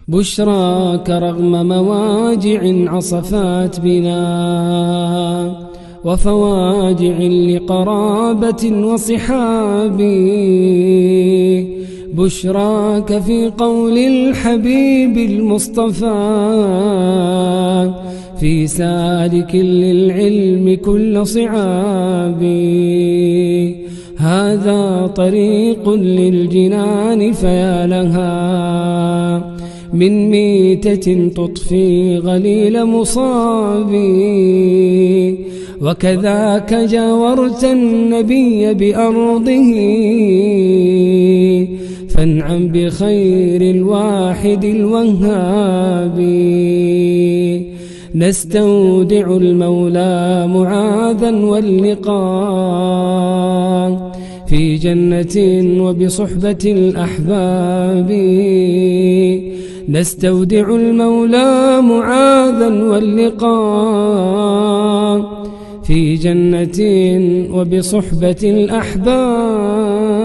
بشراك رغم مواجع عصفات بنا وفواجع لقرابة وصحاب. بشراك في قول الحبيب المصطفى في سالك للعلم كل صعاب. هذا طريق للجنان فيا لها من ميتة تطفي غليل مصاب. وكذاك جاورت النبي بأرضه فانعم بخير الواحد الوهاب. نستودع المولى معاذا واللقاء في جنة وبصحبة الأحباب. نستودع المولى معاذا واللقاء في جنة وبصحبة الأحباب.